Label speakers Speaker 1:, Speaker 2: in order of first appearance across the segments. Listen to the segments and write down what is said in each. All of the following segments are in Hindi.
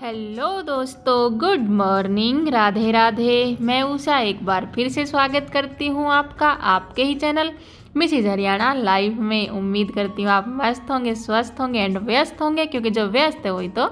Speaker 1: हेलो दोस्तों, गुड मॉर्निंग, राधे राधे। मैं उषा एक बार फिर से स्वागत करती हूँ आपका आपके ही चैनल मिसेज हरियाणा लाइव में। उम्मीद करती हूँ आप मस्त होंगे, स्वस्थ होंगे एंड व्यस्त होंगे, क्योंकि जो व्यस्त है वही तो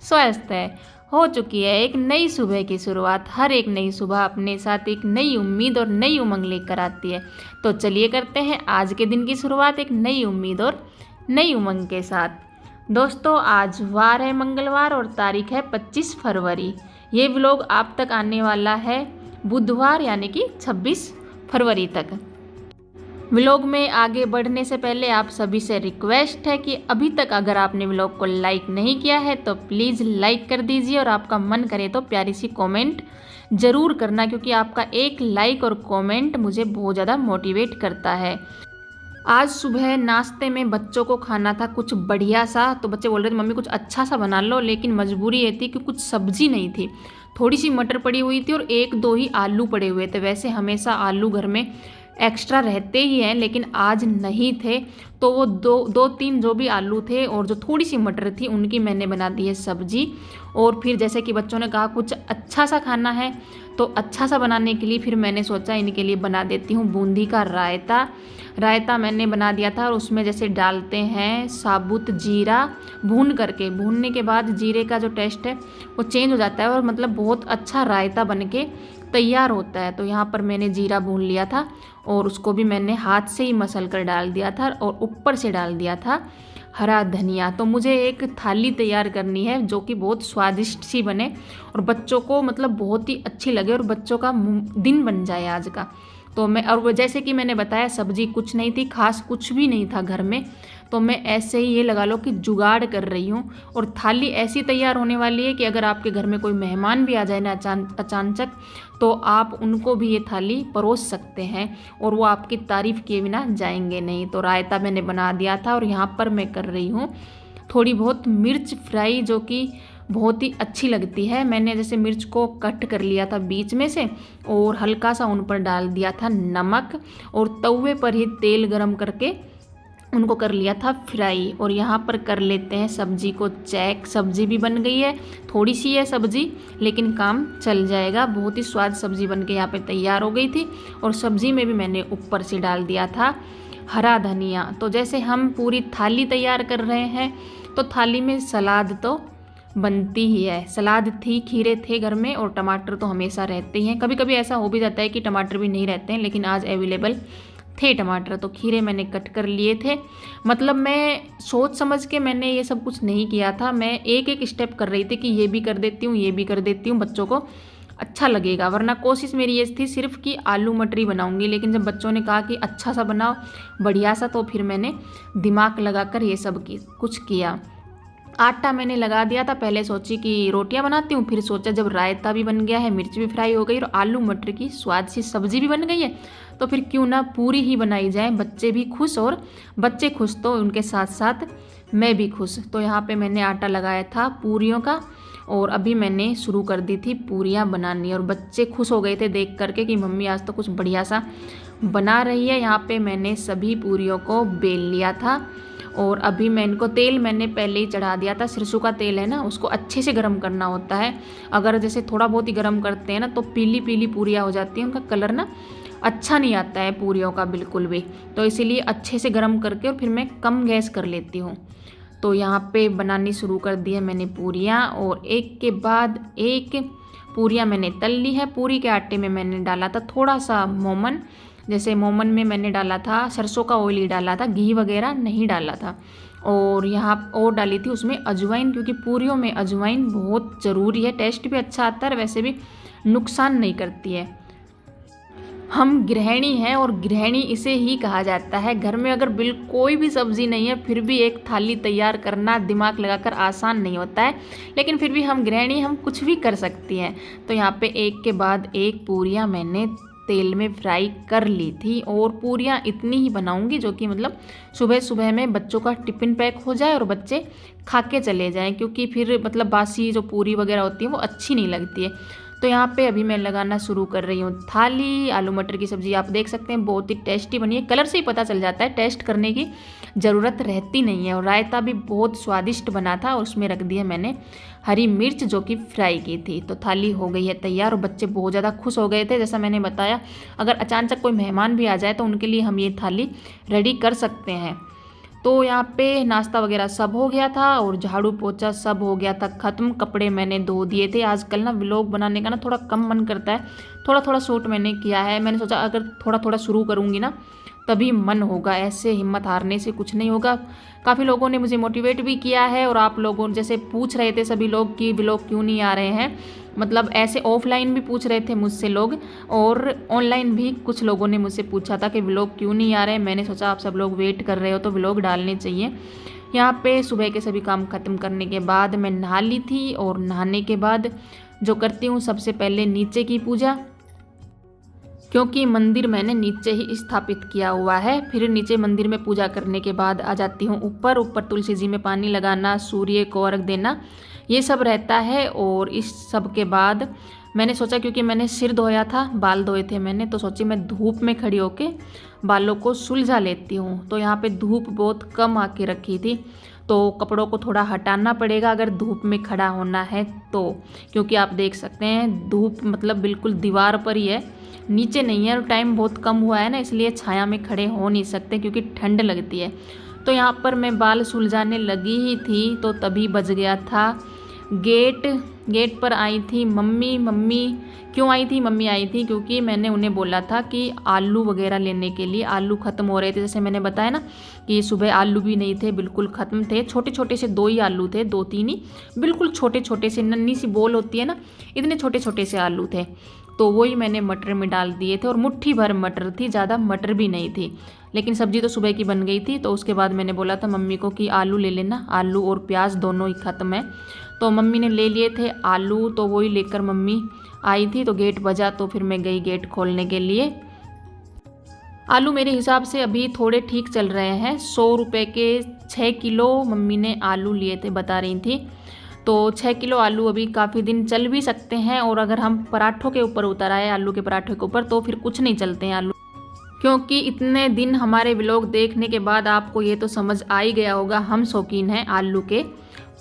Speaker 1: स्वस्थ है। हो चुकी है एक नई सुबह की शुरुआत। हर एक नई सुबह अपने साथ एक नई उम्मीद और नई उमंग लेकर आती है। तो चलिए करते हैं आज के दिन की शुरुआत एक नई उम्मीद और नई उमंग के साथ। दोस्तों, आज वार है मंगलवार और तारीख है 25 फरवरी। ये व्लॉग आप तक आने वाला है बुधवार यानी कि 26 फरवरी तक। व्लॉग में आगे बढ़ने से पहले आप सभी से रिक्वेस्ट है कि अभी तक अगर आपने व्लॉग को लाइक नहीं किया है तो प्लीज़ लाइक कर दीजिए, और आपका मन करे तो प्यारी सी कमेंट ज़रूर करना, क्योंकि आपका एक लाइक और कमेंट मुझे बहुत ज़्यादा मोटिवेट करता है। आज सुबह नाश्ते में बच्चों को खाना था कुछ बढ़िया सा, तो बच्चे बोल रहे थे मम्मी कुछ अच्छा सा बना लो, लेकिन मजबूरी ये थी कि कुछ सब्जी नहीं थी। थोड़ी सी मटर पड़ी हुई थी और एक दो ही आलू पड़े हुए थे। वैसे हमेशा आलू घर में एक्स्ट्रा रहते ही हैं, लेकिन आज नहीं थे, तो वो दो तीन जो भी आलू थे और जो थोड़ी सी मटर थी उनकी मैंने बना दी है सब्जी। और फिर जैसे कि बच्चों ने कहा कुछ अच्छा सा खाना है, तो अच्छा सा बनाने के लिए फिर मैंने सोचा इनके लिए बना देती हूँ बूंदी का रायता। रायता मैंने बना दिया था, और उसमें जैसे डालते हैं साबुत जीरा भून करके, भूनने के बाद जीरे का जो टेस्ट है वो चेंज हो जाता है और मतलब बहुत अच्छा रायता बन के तैयार होता है। तो यहाँ पर मैंने जीरा भून लिया था और उसको भी मैंने हाथ से ही मसल कर डाल दिया था, और ऊपर से डाल दिया था हरा धनिया। तो मुझे एक थाली तैयार करनी है जो कि बहुत स्वादिष्ट सी बने और बच्चों को मतलब बहुत ही अच्छी लगे और बच्चों का दिन बन जाए आज का। तो मैं, और वो जैसे कि मैंने बताया सब्जी कुछ नहीं थी, खास कुछ भी नहीं था घर में, तो मैं ऐसे ही ये लगा लो कि जुगाड़ कर रही हूँ। और थाली ऐसी तैयार होने वाली है कि अगर आपके घर में कोई मेहमान भी आ जाए ना अचानक, तो आप उनको भी ये थाली परोस सकते हैं और वो आपकी तारीफ़ किए बिना जाएंगे नहीं। तो रायता मैंने बना दिया था, और यहाँ पर मैं कर रही हूँ थोड़ी बहुत मिर्च फ्राई, जो कि बहुत ही अच्छी लगती है। मैंने जैसे मिर्च को कट कर लिया था बीच में से और हल्का सा उन पर डाल दिया था नमक, और तवे पर ही तेल गरम करके उनको कर लिया था फ्राई। और यहाँ पर कर लेते हैं सब्जी को चेक। सब्जी भी बन गई है, थोड़ी सी है सब्जी लेकिन काम चल जाएगा। बहुत ही स्वाद सब्जी बन के यहाँ पे तैयार हो गई थी, और सब्जी में भी मैंने ऊपर से डाल दिया था हरा धनिया। तो जैसे हम पूरी थाली तैयार कर रहे हैं, तो थाली में सलाद तो बनती ही है। सलाद थी, खीरे थे घर में, और टमाटर तो हमेशा रहते ही हैं। कभी कभी ऐसा हो भी जाता है कि टमाटर भी नहीं रहते हैं, लेकिन आज अवेलेबल थे टमाटर, तो खीरे मैंने कट कर लिए थे। मतलब मैं सोच समझ के मैंने ये सब कुछ नहीं किया था, मैं एक एक स्टेप कर रही थी कि ये भी कर देती हूँ, ये भी कर देती हूँ, बच्चों को अच्छा लगेगा। वरना कोशिश मेरी ये थी सिर्फ कि आलू मटरी बनाऊंगी, लेकिन जब बच्चों ने कहा कि अच्छा सा बनाओ बढ़िया सा, तो फिर मैंने दिमाग लगाकर ये सब कुछ किया। आटा मैंने लगा दिया था, पहले सोची कि रोटियां बनाती हूँ, फिर सोचा जब रायता भी बन गया है, मिर्च भी फ्राई हो गई और आलू मटर की स्वाद सी सब्जी भी बन गई है, तो फिर क्यों ना पूरी ही बनाई जाए। बच्चे भी खुश, और बच्चे खुश तो उनके साथ साथ मैं भी खुश। तो यहाँ पे मैंने आटा लगाया था पूरियों का, और अभी मैंने शुरू कर दी थी पूरियाँ बनानी, और बच्चे खुश हो गए थे देख करके कि मम्मी आज तो कुछ बढ़िया सा बना रही है। यहाँ पे मैंने सभी पूरियों को बेल लिया था, और अभी मैं इनको तेल मैंने पहले ही चढ़ा दिया था। सरसों का तेल है ना, उसको अच्छे से गर्म करना होता है। अगर जैसे थोड़ा बहुत ही गर्म करते हैं ना, तो पीली पीली पूरियाँ हो जाती हैं, उनका कलर ना अच्छा नहीं आता है पूरियों का बिल्कुल भी। तो इसीलिए अच्छे से गर्म करके और फिर मैं कम गैस कर लेती हूँ। तो यहाँ पे बनानी शुरू कर दी है मैंने पूरियाँ, और एक के बाद एक पूरियाँ मैंने तल ली है। पूरी के आटे में मैंने डाला था थोड़ा सा मोमन, जैसे मोमन में मैंने डाला था सरसों का ऑयल ही डाला था, घी वगैरह नहीं डाला था। और यहाँ और डाली थी उसमें अजवाइन, क्योंकि पूरियों में अजवाइन बहुत ज़रूरी है, टेस्ट भी अच्छा आता है, वैसे भी नुकसान नहीं करती है। हम गृहिणी हैं, और गृहिणी इसे ही कहा जाता है। घर में अगर कोई भी सब्जी नहीं है, फिर भी एक थाली तैयार करना दिमाग लगाकर आसान नहीं होता है, लेकिन फिर भी हम गृहिणी, हम कुछ भी कर सकती हैं। तो यहाँ पे एक के बाद एक पूरियाँ मैंने तेल में फ्राई कर ली थी, और पूरियाँ इतनी ही बनाऊंगी जो कि मतलब सुबह सुबह में बच्चों का टिफ़िन पैक हो जाए और बच्चे खा के चले जाएं, क्योंकि फिर मतलब बासी जो पूरी वगैरह होती है वो अच्छी नहीं लगती है। तो यहाँ पे अभी मैं लगाना शुरू कर रही हूँ थाली। आलू मटर की सब्ज़ी आप देख सकते हैं बहुत ही टेस्टी बनी है, कलर से ही पता चल जाता है, टेस्ट करने की ज़रूरत रहती नहीं है। और रायता भी बहुत स्वादिष्ट बना था और उसमें रख दिया मैंने हरी मिर्च जो कि फ्राई की थी। तो थाली हो गई है तैयार और बच्चे बहुत ज़्यादा खुश हो गए थे। जैसा मैंने बताया, अगर अचानक कोई मेहमान भी आ जाए तो उनके लिए हम ये थाली रेडी कर सकते हैं। तो यहाँ पे नाश्ता वगैरह सब हो गया था और झाड़ू पोछा सब हो गया था ख़त्म। कपड़े मैंने धो दिए थे। आजकल ना व्लॉग बनाने का ना थोड़ा कम मन करता है, थोड़ा थोड़ा शूट मैंने किया है। मैंने सोचा अगर थोड़ा थोड़ा शुरू करूँगी ना तभी मन होगा, ऐसे हिम्मत हारने से कुछ नहीं होगा। काफ़ी लोगों ने मुझे मोटिवेट भी किया है और आप लोगों जैसे पूछ रहे थे सभी लोग कि व्लॉग क्यों नहीं आ रहे हैं, मतलब ऐसे ऑफलाइन भी पूछ रहे थे मुझसे लोग और ऑनलाइन भी कुछ लोगों ने मुझसे पूछा था कि व्लॉग क्यों नहीं आ रहे हैं। मैंने सोचा आप सब लोग वेट कर रहे हो तो व्लॉग डालने चाहिए। यहाँ पे सुबह के सभी काम ख़त्म करने के बाद मैं नहा ली थी और नहाने के बाद जो करती हूँ सबसे पहले नीचे की पूजा, क्योंकि मंदिर मैंने नीचे ही स्थापित किया हुआ है। फिर नीचे मंदिर में पूजा करने के बाद आ जाती हूँ ऊपर तुलसी जी में पानी लगाना, सूर्य को अर्घ देना, ये सब रहता है। और इस सब के बाद मैंने सोचा, क्योंकि मैंने सिर धोया था, बाल धोए थे मैंने, तो सोची मैं धूप में खड़ी होके बालों को सुलझा लेती हूँ। तो यहाँ पे धूप बहुत कम आके रखी थी तो कपड़ों को थोड़ा हटाना पड़ेगा अगर धूप में खड़ा होना है तो, क्योंकि आप देख सकते हैं धूप मतलब बिल्कुल दीवार पर ही है, नीचे नहीं है और टाइम बहुत कम हुआ है ना, इसलिए छाया में खड़े हो नहीं सकते क्योंकि ठंड लगती है। तो यहाँ पर मैं बाल सुलझाने लगी ही थी तो तभी बज गया था गेट पर आई थी मम्मी क्यों आई थी? मम्मी आई थी क्योंकि मैंने उन्हें बोला था कि आलू वगैरह लेने के लिए, आलू ख़त्म हो रहे थे। जैसे मैंने बताया ना कि सुबह आलू भी नहीं थे, बिल्कुल ख़त्म थे। छोटे छोटे से 2 ही आलू थे, 2-3 ही, बिल्कुल छोटे छोटे से, नन्ही सी बोल होती है ना, इतने छोटे छोटे से आलू थे। तो वही मैंने मटर में डाल दिए थे और मुट्ठी भर मटर थी, ज़्यादा मटर भी नहीं थी। लेकिन सब्जी तो सुबह की बन गई थी। तो उसके बाद मैंने बोला था मम्मी को कि आलू ले लेना, आलू और प्याज दोनों ही ख़त्म है। तो मम्मी ने ले लिए थे आलू, तो वही लेकर मम्मी आई थी। तो गेट बजा तो फिर मैं गई गेट खोलने के लिए। आलू मेरे हिसाब से अभी थोड़े ठीक चल रहे हैं। 100 रुपये के 6 किलो मम्मी ने आलू लिए थे, बता रही थी। तो 6 किलो आलू अभी काफ़ी दिन चल भी सकते हैं। और अगर हम पराठों के ऊपर उतर आए, आलू के पराठों के ऊपर, तो फिर कुछ नहीं चलते हैं आलू। क्योंकि इतने दिन हमारे व्लॉग देखने के बाद आपको ये तो समझ आ ही गया होगा हम शौकीन हैं आलू के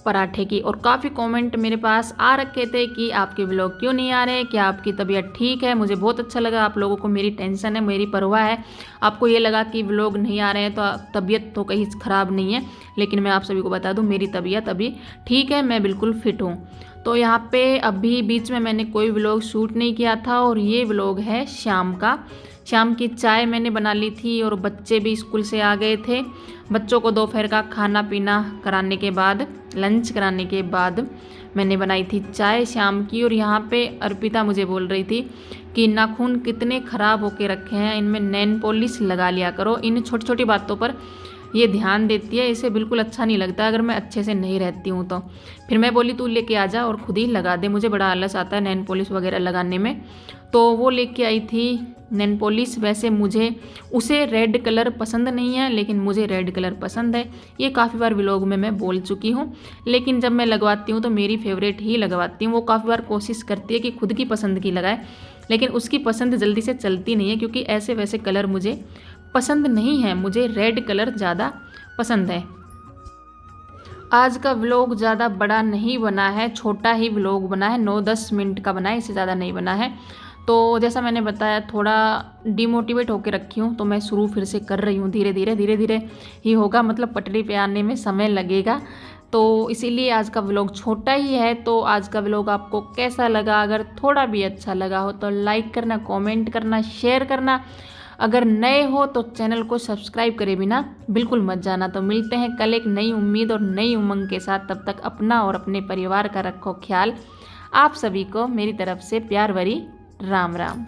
Speaker 1: पराठे की। और काफ़ी कमेंट मेरे पास आ रखे थे कि आपके व्लॉग क्यों नहीं आ रहे, क्या आपकी तबीयत ठीक है। मुझे बहुत अच्छा लगा, आप लोगों को मेरी टेंशन है, मेरी परवाह है। आपको ये लगा कि व्लॉग नहीं आ रहे हैं तो तबीयत तो कहीं ख़राब नहीं है, लेकिन मैं आप सभी को बता दूं मेरी तबीयत अभी ठीक है, मैं बिल्कुल फिट हूँ। तो यहाँ पे अभी बीच में मैंने कोई व्लॉग शूट नहीं किया था और ये व्लॉग है शाम का। शाम की चाय मैंने बना ली थी और बच्चे भी स्कूल से आ गए थे। बच्चों को दोपहर का खाना पीना कराने के बाद, लंच कराने के बाद मैंने बनाई थी चाय शाम की। और यहाँ पे अर्पिता मुझे बोल रही थी कि नाखून कितने ख़राब होके रखे हैं, इनमें नेल पॉलिश लगा लिया करो। इन छोटी छोटी बातों पर ये ध्यान देती है, इसे बिल्कुल अच्छा नहीं लगता अगर मैं अच्छे से नहीं रहती हूँ तो। फिर मैं बोली तू लेके आ जा और खुद ही लगा दे, मुझे बड़ा आलस आता है नेल पॉलिश वगैरह लगाने में। तो वो लेके आई थी नेल पॉलिश। वैसे मुझे उसे रेड कलर पसंद नहीं है, लेकिन मुझे रेड कलर पसंद है। ये काफ़ी बार व्लॉग में मैं बोल चुकी हूँ, लेकिन जब मैं लगवाती हूँ तो मेरी फेवरेट ही लगवाती हूँ। वो काफ़ी बार कोशिश करती है कि खुद की पसंद की लगाए, लेकिन उसकी पसंद जल्दी से चलती नहीं है, क्योंकि ऐसे वैसे कलर मुझे पसंद नहीं है, मुझे रेड कलर ज़्यादा पसंद है। आज का व्लॉग ज़्यादा बड़ा नहीं बना है, छोटा ही व्लॉग बना है, 9-10 मिनट का बना है, इससे ज़्यादा नहीं बना है। तो जैसा मैंने बताया थोड़ा डिमोटिवेट होकर रखी हूँ, तो मैं शुरू फिर से कर रही हूँ। धीरे धीरे ही होगा, मतलब पटरी पे आने में समय लगेगा। तो इसीलिए आज का व्लॉग छोटा ही है। तो आज का व्लॉग आपको कैसा लगा? अगर थोड़ा भी अच्छा लगा हो तो लाइक करना, कमेंट करना, शेयर करना। अगर नए हो तो चैनल को सब्सक्राइब करे बिना बिल्कुल मत जाना। तो मिलते हैं कल एक नई उम्मीद और नई उमंग के साथ। तब तक अपना और अपने परिवार का रखो ख्याल। आप सभी को मेरी तरफ से प्यार भरी राम राम।